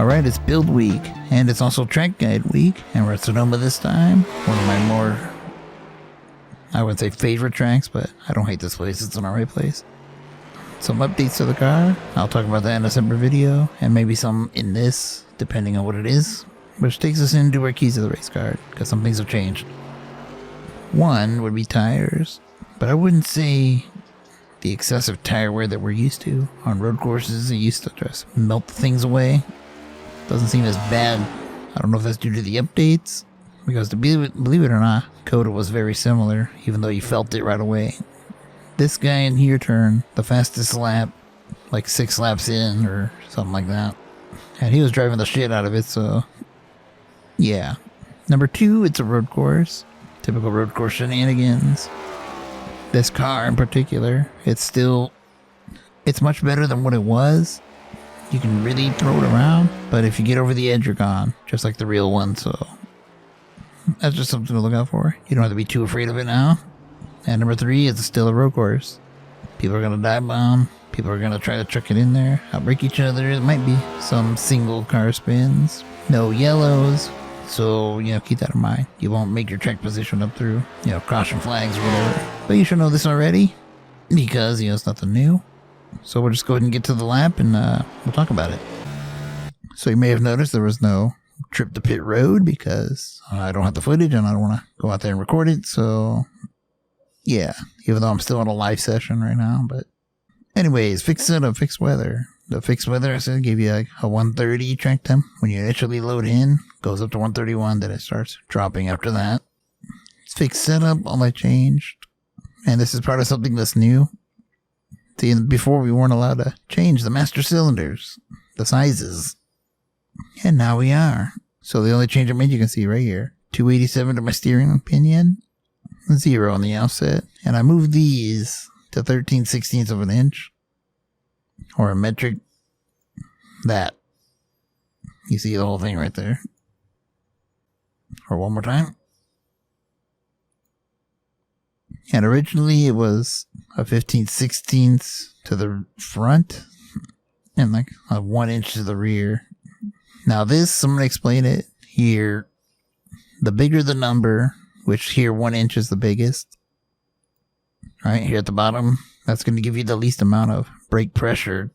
Alright, it's build week, and it's also track guide week, and we're at Sonoma this time. One of my more, I wouldn't say favorite tracks, but I don't hate this place, it's an alright place. Some updates to the car, I'll talk about that in a separate video, and maybe some in this, depending on what it is. Which takes us into our keys to the race car, because some things have changed. One would be tires, but I wouldn't say the excessive tire wear that we're used to. On road courses, it used to just melt things away. Doesn't seem as bad. I don't know if that's due to the updates, because to believe it or not, Coda was very similar, even though you felt it right away. This guy in here turned the fastest lap, like 6 laps in, or something like that. And he was driving the shit out of it, so yeah. Number 2, it's a road course. Typical road course shenanigans. This car in particular, it's much better than what it was. You can really throw it around, but if you get over the edge, you're gone. Just like the real one, so that's just something to look out for. You don't have to be too afraid of it now. And number 3, it's still a road course. People are going to dive bomb. People are going to try to chuck it in there, outbreak each other. It might be some single car spins. No yellows. So, keep that in mind. You won't make your track position up through, caution flags or whatever. But you should know this already, because, it's nothing new. So we'll just go ahead and get to the lap, and we'll talk about it. So you may have noticed there was no trip to pit road, because I don't have the footage, and I don't want to go out there and record it. So, yeah, even though I'm still in a live session right now. But anyways, fixed setup, fixed weather. The fixed weather, I said, gave you like a 130 track temp. When you initially load in, goes up to 131, then it starts dropping after that. It's fixed setup, all that changed. And this is part of something that's new. See, before we weren't allowed to change the master cylinders, the sizes. And now we are. So the only change I made, you can see right here. 287 to my steering pinion. 0 on the outset. And I moved these to 13/16 of an inch. Or a metric. That. You see the whole thing right there. Or one more time. And originally it was a 15/16 to the front. And like a 1 inch to the rear. Now this, I'm going to explain it here. The bigger the number, which here 1 inch is the biggest. Right here at the bottom. That's going to give you the least amount of brake pressure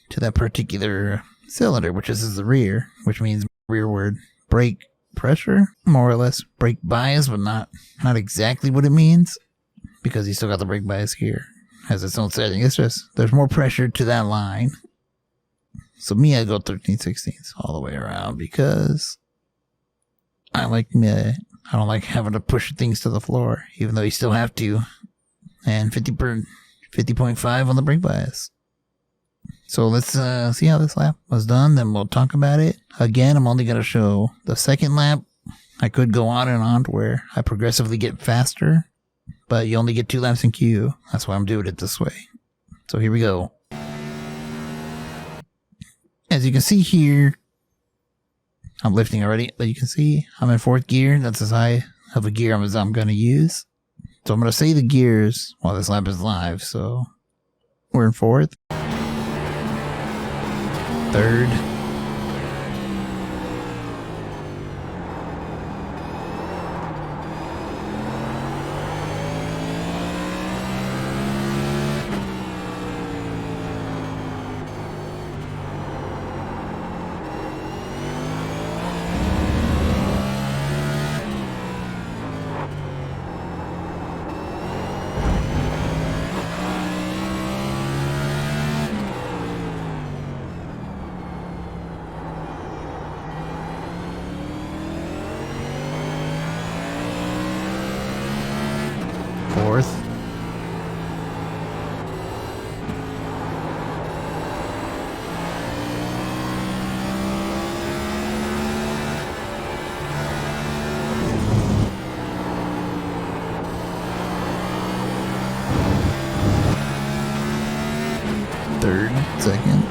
to that particular cylinder, which is the rear, which means rearward brake pressure, more or less brake bias, but not exactly what it means, because you still got the brake bias here, has its own setting. It's just, there's more pressure to that line. So me, I go 13/16 all the way around, because I don't like having to push things to the floor, even though you still have to. And 50.5 on the brake bias. So let's see how this lap was done, then we'll talk about it. Again, I'm only going to show the second lap. I could go on and on to where I progressively get faster, but you only get 2 laps in queue. That's why I'm doing it this way. So here we go. As you can see here, I'm lifting already, but you can see I'm in 4th gear. That's as high of a gear as I'm going to use. So I'm going to say the gears while this lap is live. So we're in 4th. 3rd. 4th. 3rd, 2nd.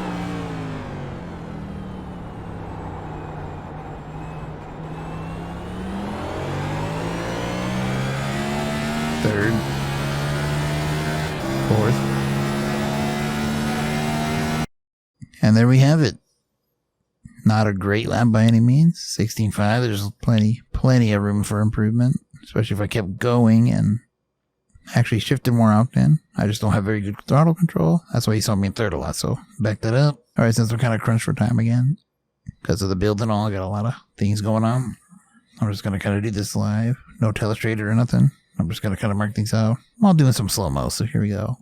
3rd, 4th. And there we have it. Not a great lap by any means. 16.5. There's plenty of room for improvement, especially if I kept going and actually shifted more often. I just don't have very good throttle control. That's why you saw me in third a lot, so back that up. Alright, since we're kind of crunched for time again, because of the build and all, I got a lot of things going on. I'm just going to kind of do this live. No telestrator or nothing. I'm just going to kind of mark things out while doing some slow-mo, so here we go.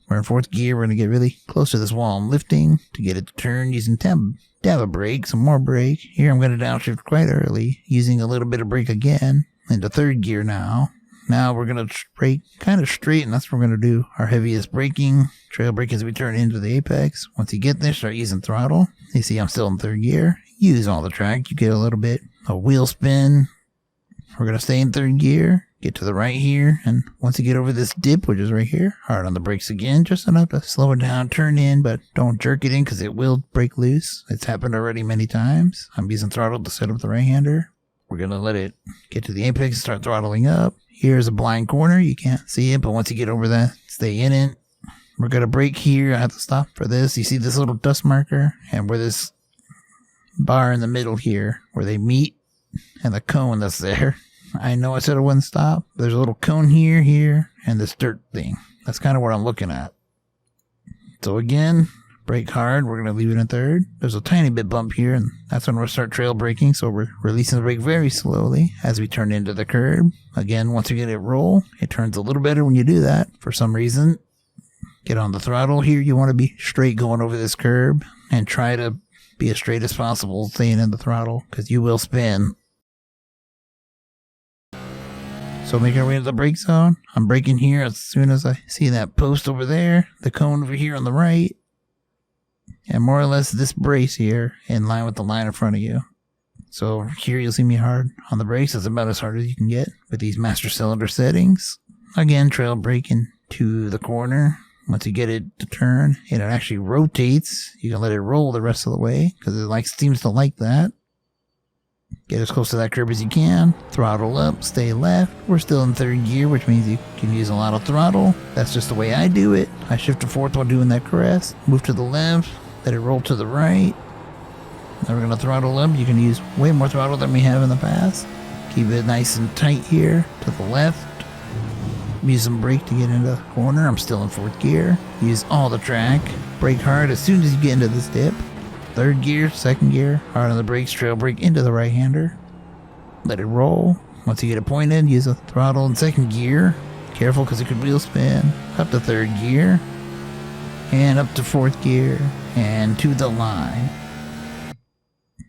We're in fourth gear. We're going to get really close to this wall. I'm lifting to get it to turn using dab a brake, some more brake. Here I'm going to downshift quite early, using a little bit of brake again. Into third gear now. Now we're going to brake kind of straight, and that's what we're going to do our heaviest braking. Trail brake as we turn into the apex. Once you get there, start using throttle. You see I'm still in third gear. Use all the track. You get a little bit of wheel spin. We're going to stay in third gear. Get to the right here, and once you get over this dip, which is right here, hard on the brakes again, just enough to slow it down, turn in, but don't jerk it in because it will break loose. It's happened already many times. I'm using throttle to set up the right-hander. We're going to let it get to the apex and start throttling up. Here's a blind corner. You can't see it, but once you get over that, stay in it. We're going to brake here. I have to stop for this. You see this little dust marker, and where this bar in the middle here, where they meet, and the cone that's there. I know I said I wouldn't stop. There's a little cone here, and this dirt thing. That's kind of what I'm looking at. So again, brake hard. We're going to leave it in third. There's a tiny bit bump here, and that's when we'll start trail braking. So we're releasing the brake very slowly as we turn into the curb. Again, once you get it roll, it turns a little better when you do that for some reason. Get on the throttle here. You want to be straight going over this curb and try to be as straight as possible staying in the throttle because you will spin. So make our way to the brake zone. I'm braking here as soon as I see that post over there, the cone over here on the right, and more or less this brace here in line with the line in front of you. So here you'll see me hard on the brakes. It's about as hard as you can get with these master cylinder settings. Again, trail braking to the corner. Once you get it to turn, and it actually rotates, you can let it roll the rest of the way because it seems to like that. Get as close to that curb as you can. Throttle up, stay left. We're still in third gear, which means you can use a lot of throttle. That's just the way I do it. I shift to fourth while doing that caress. Move to the left. Let it roll to the right. Now we're going to throttle up. You can use way more throttle than we have in the past. Keep it nice and tight here. To the left. Use some brake to get into the corner. I'm still in fourth gear. Use all the track. Brake hard as soon as you get into this dip. Third gear, second gear, hard on the brakes, trail brake into the right-hander. Let it roll. Once you get it pointed, use the throttle in second gear. Careful because it could wheel spin. Up to third gear. And up to fourth gear. And to the line.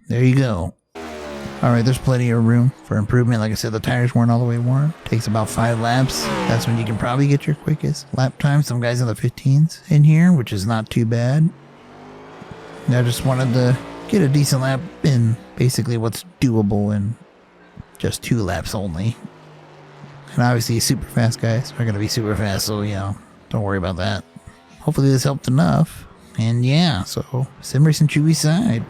There you go. Alright, there's plenty of room for improvement. Like I said, the tires weren't all the way warm. Takes about 5 laps. That's when you can probably get your quickest lap time. Some guys in the 15s in here, which is not too bad. I just wanted to get a decent lap in basically what's doable in just 2 laps only. And obviously super fast guys are going to be super fast, so don't worry about that. Hopefully this helped enough. And yeah, so Sim Racing Chewy side.